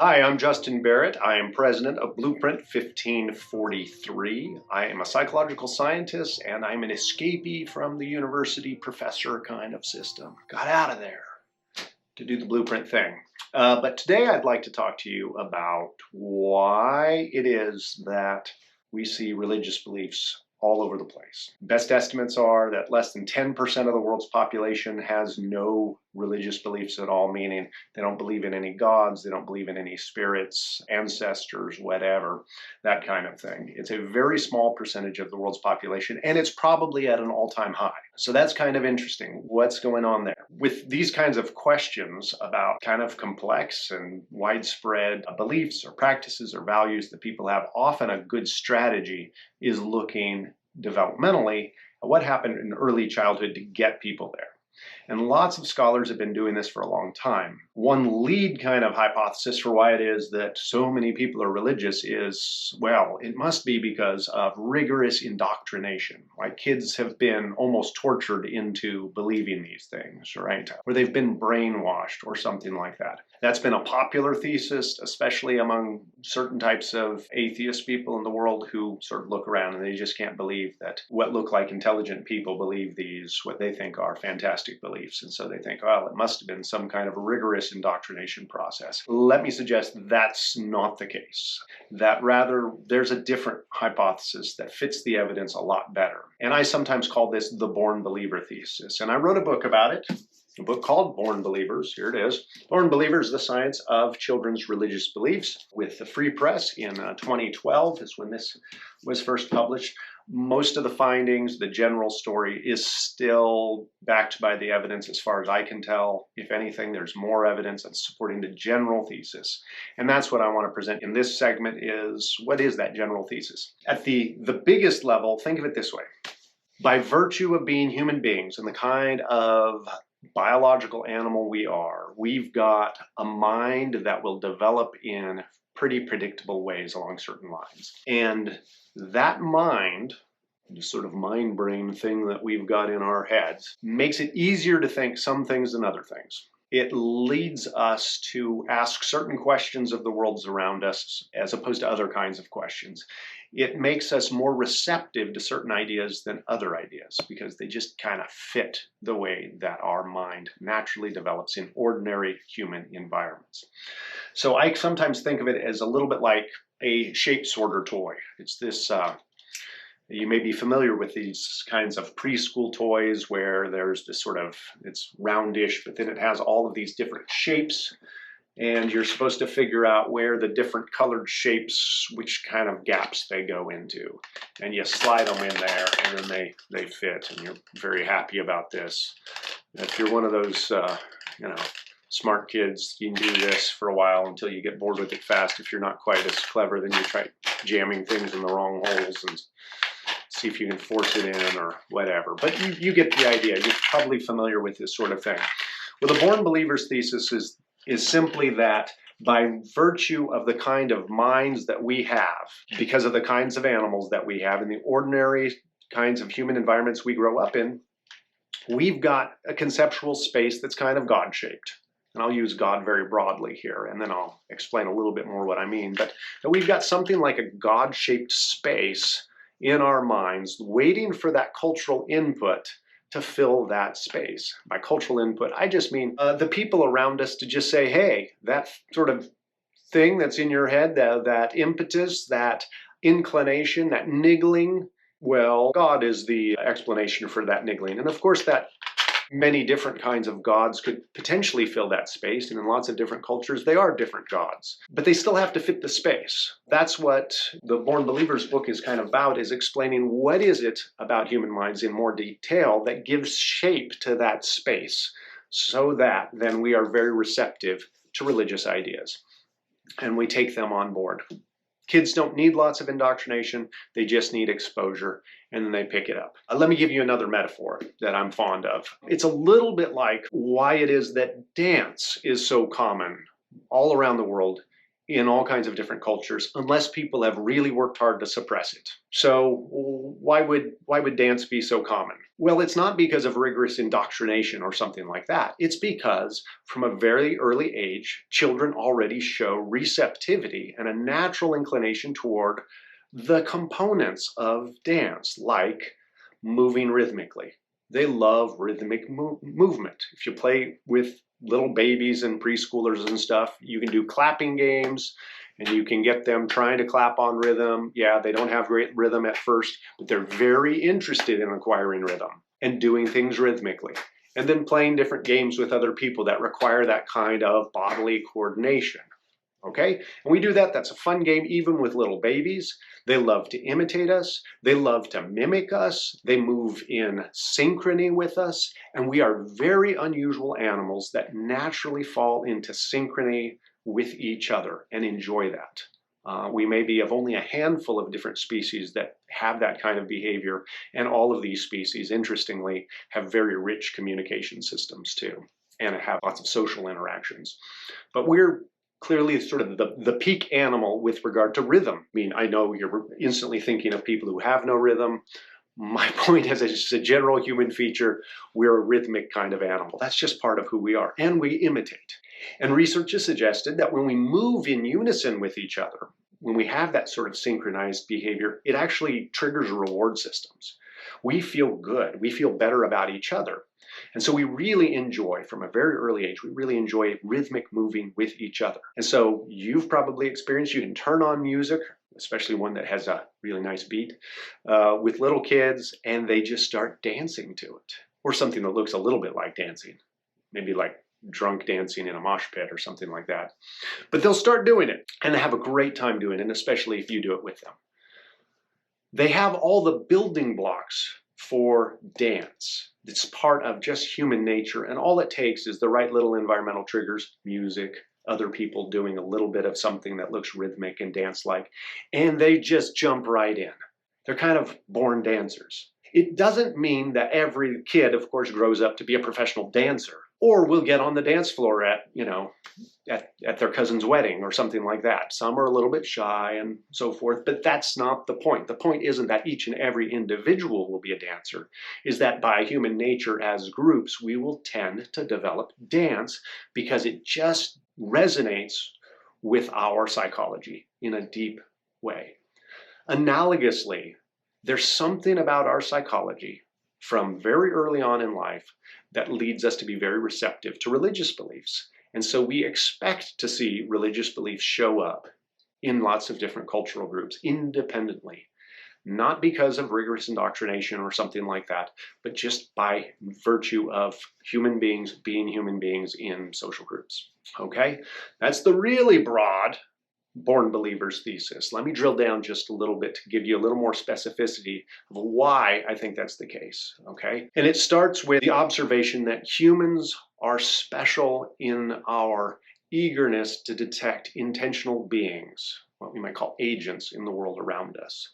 Hi, I'm Justin Barrett. I am president of Blueprint 1543. I am a psychological scientist and I'm an escapee from the university professor kind of system. Got out of there to do the Blueprint thing. But today I'd like to talk to you about why it is that we see religious beliefs all over the place. Best estimates are that less than 10% of the world's population has no religious beliefs at all, meaning they don't believe in any gods, they don't believe in any spirits, ancestors, whatever, that kind of thing. It's a very small percentage of the world's population, and it's probably at an all-time high. So that's kind of interesting. What's going on there? With these kinds of questions about kind of complex and widespread beliefs or practices or values that people have, often a good strategy is looking developmentally at what happened in early childhood to get people there. And lots of scholars have been doing this for a long time. One lead kind of hypothesis for why it is that so many people are religious is, well, it must be because of rigorous indoctrination. Like kids have been almost tortured into believing these things, right? Or they've been brainwashed or something like that. That's been a popular thesis, especially among certain types of atheist people in the world who sort of look around and they just can't believe that what look like intelligent people believe these, what they think are fantastic beliefs. And so they think, well, it must have been some kind of rigorous indoctrination process. Let me suggest that's not the case. That rather, there's a different hypothesis that fits the evidence a lot better. And I sometimes call this the born believer thesis. And I wrote a book about it. A book called Born Believers. Here it is. Born Believers, the Science of Children's Religious Beliefs, with the Free Press in 2012 is when this was first published. Most of the findings, the general story, is still backed by the evidence as far as I can tell. If anything, there's more evidence that's supporting the general thesis. And that's what I want to present in this segment is, what is that general thesis? At the biggest level, think of it this way. By virtue of being human beings and the kind of biological animal we are, we've got a mind that will develop in pretty predictable ways along certain lines. And that mind, the sort of mind brain thing that we've got in our heads, makes it easier to think some things than other things. It leads us to ask certain questions of the worlds around us as opposed to other kinds of questions. It makes us more receptive to certain ideas than other ideas because they just kind of fit the way that our mind naturally develops in ordinary human environments. So I sometimes think of it as a little bit like a shape sorter toy. It's this you may be familiar with these kinds of preschool toys where there's this sort of, it's roundish, but then it has all of these different shapes. And you're supposed to figure out where the different colored shapes, which kind of gaps they go into. And you slide them in there and then they fit. And you're very happy about this. If you're one of those, smart kids, you can do this for a while until you get bored with it fast. If you're not quite as clever, then you try jamming things in the wrong holes and see if you can force it in or whatever. But you get the idea. You're probably familiar with this sort of thing. Well, the Born Believers thesis is simply that by virtue of the kind of minds that we have, because of the kinds of animals that we have in the ordinary kinds of human environments we grow up in, we've got a conceptual space that's kind of God-shaped. And I'll use God very broadly here, and then I'll explain a little bit more what I mean. But we've got something like a God-shaped space in our minds waiting for that cultural input to fill that space. By cultural input, I just mean the people around us to just say, hey, that sort of thing that's in your head, that impetus, that inclination, that niggling, well, God is the explanation for that niggling. And of course, that many different kinds of gods could potentially fill that space. And in lots of different cultures, they are different gods. But they still have to fit the space. That's what the Born Believers book is kind of about, is explaining what is it about human minds in more detail that gives shape to that space so that then we are very receptive to religious ideas. And we take them on board. Kids don't need lots of indoctrination. They just need exposure, and then they pick it up. Let me give you another metaphor that I'm fond of. It's a little bit like why it is that dance is so common all around the world in all kinds of different cultures unless people have really worked hard to suppress it. So why would dance be so common? Well, it's not because of rigorous indoctrination or something like that. It's because from a very early age, children already show receptivity and a natural inclination toward the components of dance, like moving rhythmically. They love rhythmic movement. If you play with little babies and preschoolers and stuff, you can do clapping games and you can get them trying to clap on rhythm. Yeah, they don't have great rhythm at first, but they're very interested in acquiring rhythm and doing things rhythmically. And then playing different games with other people that require that kind of bodily coordination. Okay, and we do that. That's a fun game even with little babies. They love to imitate us. They love to mimic us. They move in synchrony with us. And we are very unusual animals that naturally fall into synchrony with each other and enjoy that. We may be of only a handful of different species that have that kind of behavior. And all of these species, interestingly, have very rich communication systems too, and have lots of social interactions. But we're clearly sort of the peak animal with regard to rhythm. I mean, I know you're instantly thinking of people who have no rhythm. My point is, it's a general human feature. We're a rhythmic kind of animal. That's just part of who we are, and we imitate. And research has suggested that when we move in unison with each other, when we have that sort of synchronized behavior, it actually triggers reward systems. We feel good. We feel better about each other. And so we really enjoy, from a very early age, we really enjoy rhythmic moving with each other. And so you've probably experienced, you can turn on music, especially one that has a really nice beat, with little kids, and they just start dancing to it. Or something that looks a little bit like dancing, maybe like drunk dancing in a mosh pit or something like that. But they'll start doing it, and they have a great time doing it, and especially if you do it with them. They have all the building blocks for dance. It's part of just human nature, and all it takes is the right little environmental triggers, music, other people doing a little bit of something that looks rhythmic and dance-like, and they just jump right in. They're kind of born dancers. It doesn't mean that every kid, of course, grows up to be a professional dancer, or will get on the dance floor at their cousin's wedding or something like that. Some are a little bit shy and so forth, but that's not the point. The point isn't that each and every individual will be a dancer, is that by human nature as groups, we will tend to develop dance because it just resonates with our psychology in a deep way. Analogously, there's something about our psychology from very early on in life that leads us to be very receptive to religious beliefs. And so we expect to see religious beliefs show up in lots of different cultural groups independently, not because of rigorous indoctrination or something like that, but just by virtue of human beings being human beings in social groups. Okay? That's the really broad born believers thesis. Let me drill down just a little bit to give you a little more specificity of why I think that's the case, okay? And it starts with the observation that humans are special in our eagerness to detect intentional beings, what we might call agents in the world around us.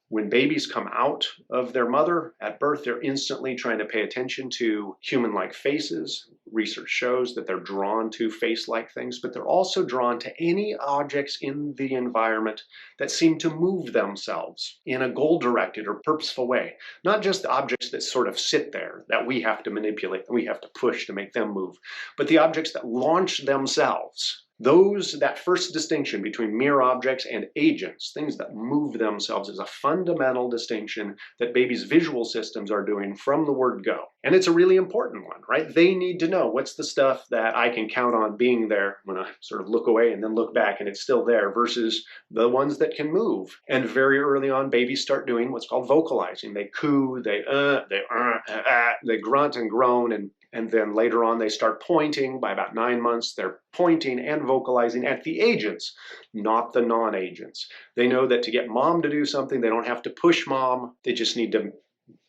When babies come out of their mother at birth, they're instantly trying to pay attention to human-like faces. Research shows that they're drawn to face-like things, but they're also drawn to any objects in the environment that seem to move themselves in a goal-directed or purposeful way. Not just the objects that sort of sit there that we have to manipulate, that we have to push to make them move, but the objects that launch themselves. That first distinction between mere objects and agents, things that move themselves, is a fundamental distinction that babies' visual systems are doing from the word go. And it's a really important one, right? They need to know what's the stuff that I can count on being there when I sort of look away and then look back and it's still there, versus the ones that can move. And very early on, babies start doing what's called vocalizing. They coo, they grunt and groan, and then later on, they start pointing. By about 9 months, they're pointing and vocalizing at the agents, not the non-agents. They know that to get mom to do something, they don't have to push mom. They just need to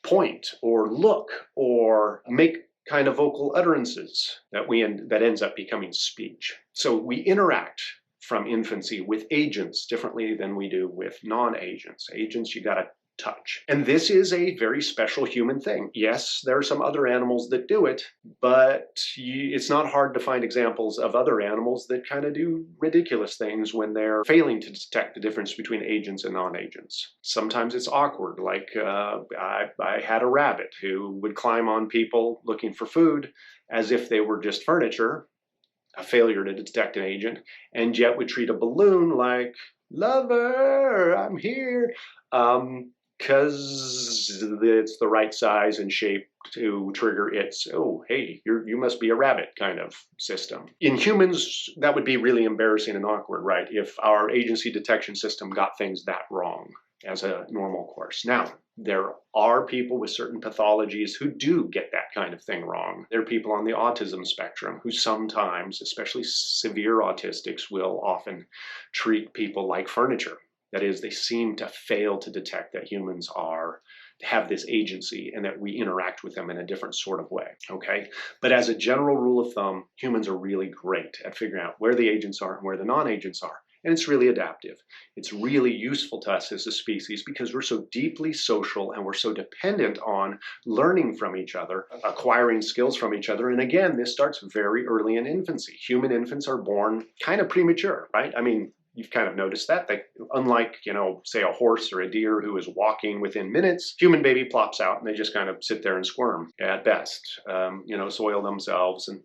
point or look or make kind of vocal utterances that ends up becoming speech. So we interact from infancy with agents differently than we do with non-agents. Agents, you got to touch. And this is a very special human thing. Yes, there are some other animals that do it, but it's not hard to find examples of other animals that kind of do ridiculous things when they're failing to detect the difference between agents and non-agents. Sometimes it's awkward, like I had a rabbit who would climb on people looking for food as if they were just furniture, a failure to detect an agent, and yet would treat a balloon like, lover, I'm here. Because it's the right size and shape to trigger its, oh, hey, you must be a rabbit kind of system. In humans, that would be really embarrassing and awkward, right? If our agency detection system got things that wrong as a normal course. Now, there are people with certain pathologies who do get that kind of thing wrong. There are people on the autism spectrum who sometimes, especially severe autistics, will often treat people like furniture. That is, they seem to fail to detect that humans have this agency and that we interact with them in a different sort of way, okay? But as a general rule of thumb, humans are really great at figuring out where the agents are and where the non-agents are. And it's really adaptive. It's really useful to us as a species because we're so deeply social and we're so dependent on learning from each other, acquiring skills from each other. And again, this starts very early in infancy. Human infants are born kind of premature, right? I mean, you've kind of noticed that. They, unlike, say a horse or a deer who is walking within minutes, human baby plops out and they just kind of sit there and squirm at best, soil themselves and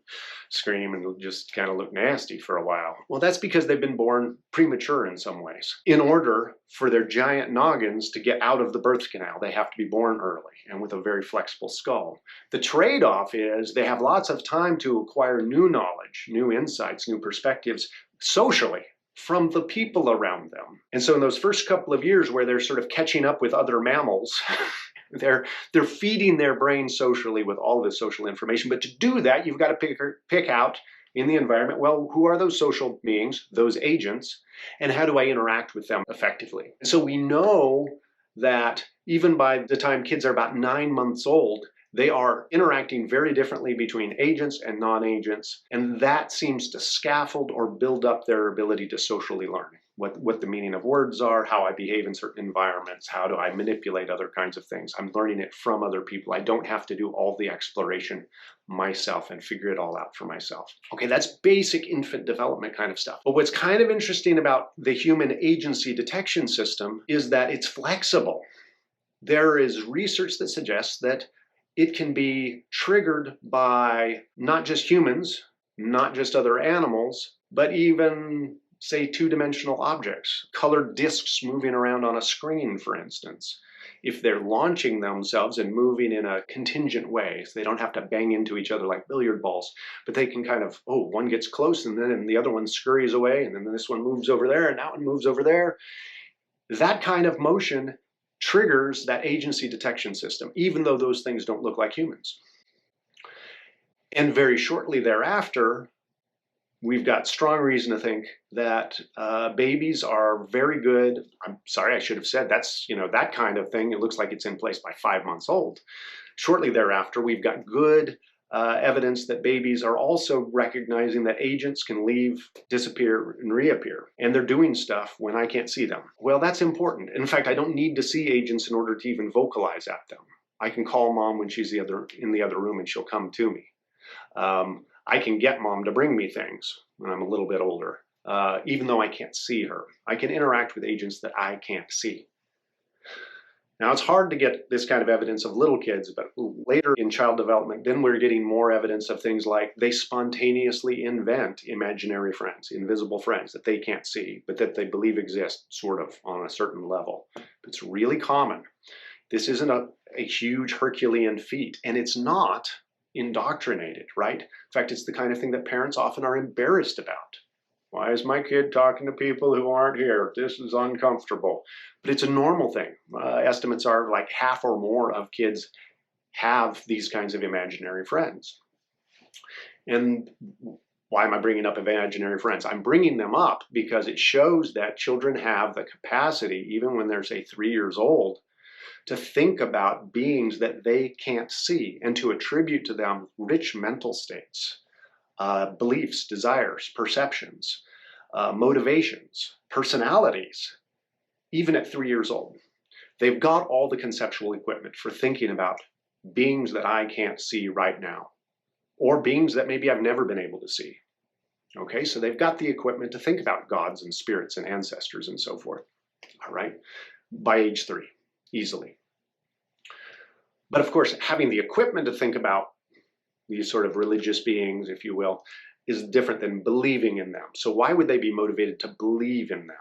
scream and just kind of look nasty for a while. Well, that's because they've been born premature in some ways. In order for their giant noggins to get out of the birth canal, they have to be born early and with a very flexible skull. The trade-off is they have lots of time to acquire new knowledge, new insights, new perspectives socially, from the people around them. And so in those first couple of years where they're sort of catching up with other mammals, they're feeding their brain socially with all of this social information. But to do that, you've got to pick out in the environment, well, who are those social beings, those agents, and how do I interact with them effectively? And so we know that even by the time kids are about 9 months old, they are interacting very differently between agents and non-agents, and that seems to scaffold or build up their ability to socially learn what the meaning of words are, how I behave in certain environments, how do I manipulate other kinds of things. I'm learning it from other people. I don't have to do all the exploration myself and figure it all out for myself. Okay, that's basic infant development kind of stuff. But what's kind of interesting about the human agency detection system is that it's flexible. There is research that suggests that it can be triggered by not just humans, not just other animals, but even, say, two-dimensional objects, colored discs moving around on a screen, for instance. If they're launching themselves and moving in a contingent way, so they don't have to bang into each other like billiard balls, but they can kind of, one gets close and then the other one scurries away, and then this one moves over there, and that one moves over there. That kind of motion triggers that agency detection system, even though those things don't look like humans. And very shortly thereafter, we've got strong reason to think that babies are very good. I'm sorry, I should have said that's, that kind of thing. It looks like it's in place by 5 months old. Shortly thereafter, we've got good evidence that babies are also recognizing that agents can leave, disappear, and reappear. And they're doing stuff when I can't see them. Well, that's important. In fact, I don't need to see agents in order to even vocalize at them. I can call mom when she's in the other room and she'll come to me. I can get mom to bring me things when I'm a little bit older, even though I can't see her. I can interact with agents that I can't see. Now, it's hard to get this kind of evidence of little kids, but later in child development, then we're getting more evidence of things like they spontaneously invent imaginary friends, invisible friends that they can't see, but that they believe exist sort of on a certain level. It's really common. This isn't a huge Herculean feat, and it's not indoctrinated, right? In fact, it's the kind of thing that parents often are embarrassed about. Why is my kid talking to people who aren't here? This is uncomfortable. But it's a normal thing. Estimates are like half or more of kids have these kinds of imaginary friends. And why am I bringing up imaginary friends? I'm bringing them up because it shows that children have the capacity, even when they're, say, 3 years old, to think about beings that they can't see and to attribute to them rich mental states. Beliefs, desires, perceptions, motivations, personalities, even at 3 years old. They've got all the conceptual equipment for thinking about beings that I can't see right now, or beings that maybe I've never been able to see. Okay, so they've got the equipment to think about gods and spirits and ancestors and so forth. All right, by age 3, easily. But of course, having the equipment to think about these sort of religious beings, if you will, is different than believing in them. So why would they be motivated to believe in them?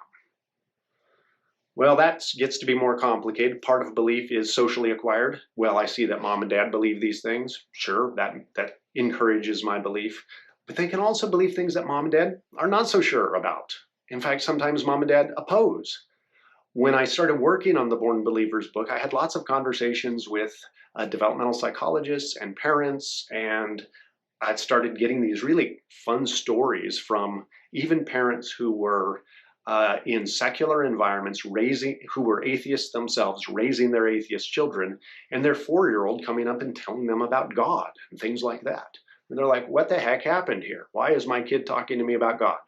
Well, that gets to be more complicated. Part of belief is socially acquired. Well, I see that mom and dad believe these things. Sure, that encourages my belief. But they can also believe things that mom and dad are not so sure about. In fact, sometimes mom and dad oppose. When I started working on the Born Believers book, I had lots of conversations with developmental psychologists and parents, and I started getting these really fun stories from even parents who were in secular environments, who were atheists themselves, raising their atheist children, and their 4-year-old coming up and telling them about God and things like that. And they're like, what the heck happened here? Why is my kid talking to me about God?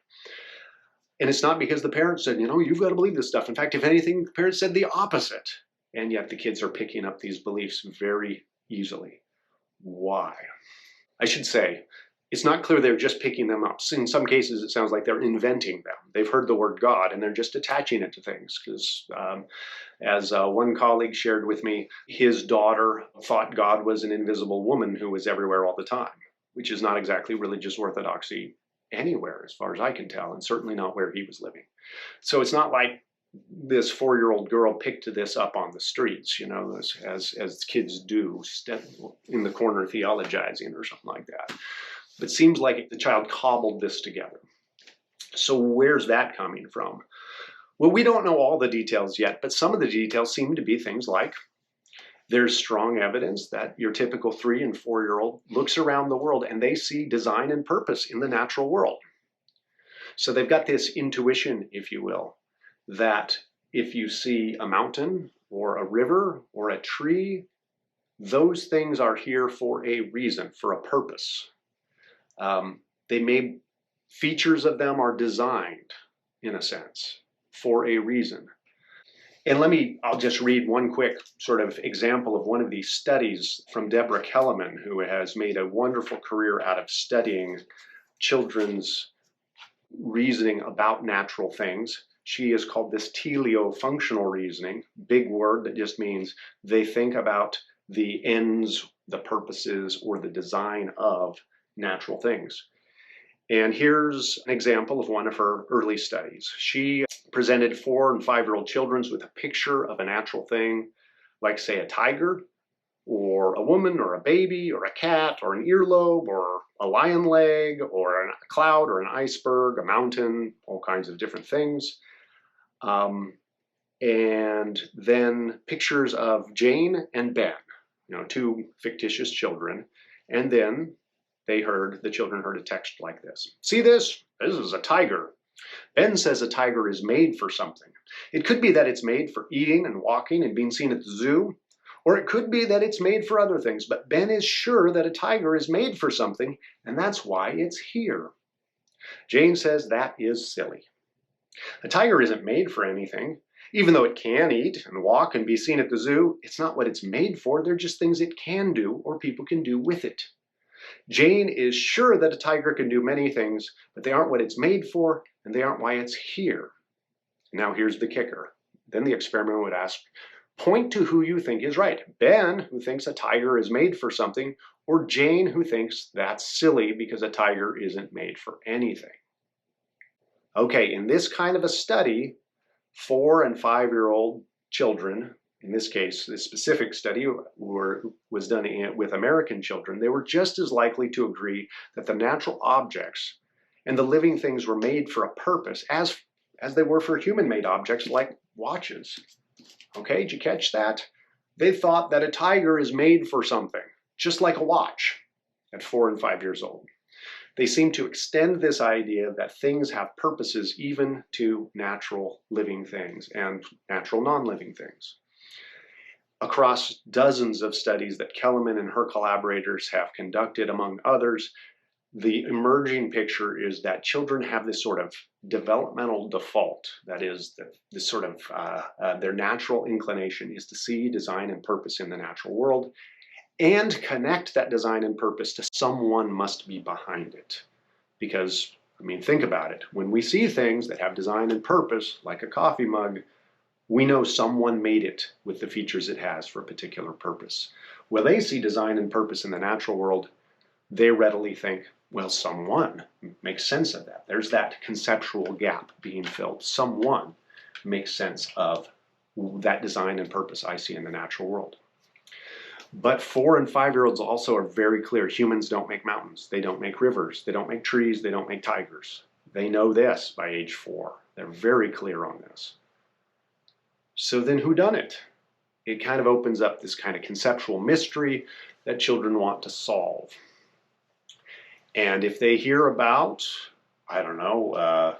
And it's not because the parents said, you've got to believe this stuff. In fact, if anything, the parents said the opposite. And yet the kids are picking up these beliefs very easily. Why? I should say, it's not clear they're just picking them up. In some cases, it sounds like they're inventing them. They've heard the word God and they're just attaching it to things. Because as one colleague shared with me, his daughter thought God was an invisible woman who was everywhere all the time, which is not exactly religious orthodoxy anywhere, as far as I can tell, and certainly not where he was living. So it's not like this 4-year-old girl picked this up on the streets, as kids do, in the corner theologizing or something like that. But it seems like the child cobbled this together. So where's that coming from? Well, we don't know all the details yet, but some of the details seem to be things like there's strong evidence that your typical 3- and 4-year-old looks around the world and they see design and purpose in the natural world. So they've got this intuition, if you will, that if you see a mountain or a river or a tree, those things are here for a reason, for a purpose. Features of them are designed, in a sense, for a reason. And I'll just read one quick sort of example of one of these studies from Deborah Kellerman, who has made a wonderful career out of studying children's reasoning about natural things. She has called this teleofunctional reasoning, big word that just means they think about the ends, the purposes, or the design of natural things. And here's an example of one of her early studies. She presented 4- and 5-year-old children with a picture of a natural thing, like say a tiger, or a woman, or a baby, or a cat, or an earlobe, or a lion leg, or a cloud, or an iceberg, a mountain, all kinds of different things. And then pictures of Jane and Ben, 2 fictitious children. And then the children heard a text like this. See this? This is a tiger. Ben says a tiger is made for something. It could be that it's made for eating and walking and being seen at the zoo, or it could be that it's made for other things, but Ben is sure that a tiger is made for something, and that's why it's here. Jane says that is silly. A tiger isn't made for anything. Even though it can eat and walk and be seen at the zoo, it's not what it's made for. They're just things it can do or people can do with it. Jane is sure that a tiger can do many things, but they aren't what it's made for, and they aren't why it's here. Now here's the kicker. Then the experimenter would ask, point to who you think is right. Ben, who thinks a tiger is made for something, or Jane, who thinks that's silly because a tiger isn't made for anything. Okay, in this kind of a study, 4- and 5-year-old children, in this case, this specific study was done with American children, they were just as likely to agree that the natural objects and the living things were made for a purpose as they were for human-made objects like watches. Okay, did you catch that? They thought that a tiger is made for something, just like a watch, at 4 and 5 years old. They seem to extend this idea that things have purposes even to natural living things and natural non-living things. Across dozens of studies that Kellerman and her collaborators have conducted, among others, the emerging picture is that children have this sort of developmental default, that is, the sort of their natural inclination is to see design and purpose in the natural world and connect that design and purpose to someone must be behind it. Because, I mean, think about it. When we see things that have design and purpose, like a coffee mug, we know someone made it with the features it has for a particular purpose. When they see design and purpose in the natural world, they readily think, well, someone makes sense of that. There's that conceptual gap being filled. Someone makes sense of that design and purpose I see in the natural world. But 4- and 5-year-olds also are very clear. Humans don't make mountains. They don't make rivers. They don't make trees. They don't make tigers. They know this by age 4. They're very clear on this. So then who done it? It kind of opens up this kind of conceptual mystery that children want to solve. And if they hear about, I don't know,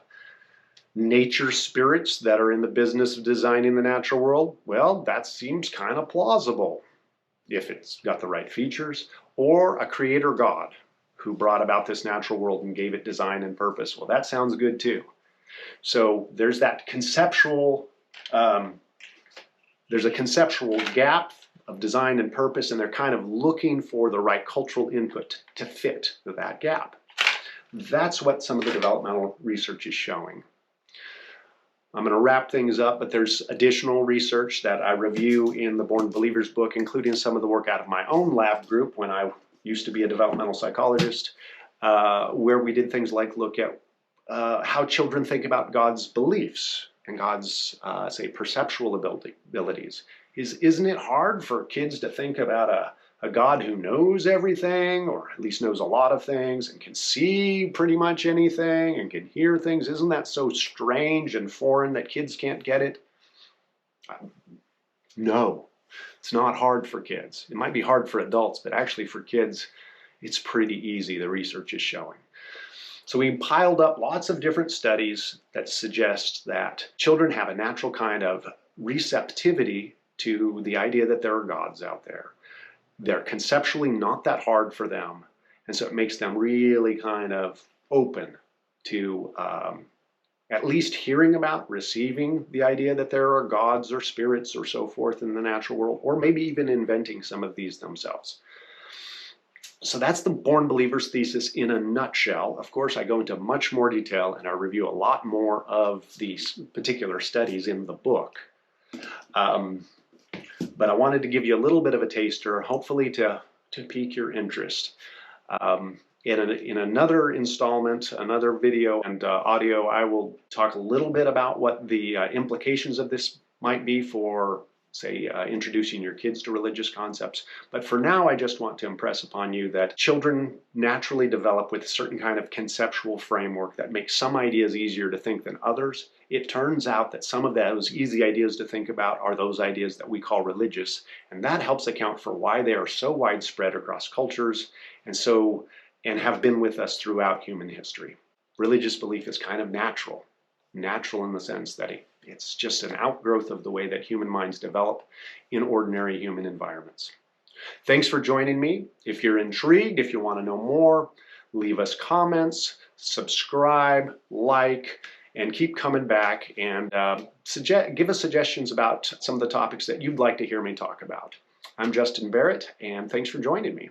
nature spirits that are in the business of designing the natural world, well, that seems kind of plausible if it's got the right features. Or a creator God who brought about this natural world and gave it design and purpose. Well, that sounds good too. So there's that conceptual, there's a conceptual gap of design and purpose, and they're kind of looking for the right cultural input to fit that gap. That's what some of the developmental research is showing. I'm going to wrap things up, but there's additional research that I review in the Born Believers book, including some of the work out of my own lab group when I used to be a developmental psychologist, where we did things like look at how children think about God's beliefs and God's, say, perceptual abilities. Isn't it hard for kids to think about a God who knows everything, or at least knows a lot of things, and can see pretty much anything, and can hear things? Isn't that so strange and foreign that kids can't get it? No, it's not hard for kids. It might be hard for adults, but actually for kids, it's pretty easy, the research is showing. So we piled up lots of different studies that suggest that children have a natural kind of receptivity to the idea that there are gods out there. They're conceptually not that hard for them, and so it makes them really kind of open to at least hearing about, receiving the idea that there are gods or spirits or so forth in the natural world, or maybe even inventing some of these themselves. So that's the Born Believers thesis in a nutshell. Of course, I go into much more detail, and I review a lot more of these particular studies in the book. But I wanted to give you a little bit of a taster, hopefully to pique your interest. In another installment, another video and audio, I will talk a little bit about what the implications of this might be for, say, introducing your kids to religious concepts. But for now, I just want to impress upon you that children naturally develop with a certain kind of conceptual framework that makes some ideas easier to think than others. It turns out that some of those easy ideas to think about are those ideas that we call religious, and that helps account for why they are so widespread across cultures and have been with us throughout human history. Religious belief is kind of natural in the sense that it's just an outgrowth of the way that human minds develop in ordinary human environments. Thanks for joining me. If you're intrigued, if you want to know more, leave us comments, subscribe, like, and keep coming back and give us suggestions about some of the topics that you'd like to hear me talk about. I'm Justin Barrett, and thanks for joining me.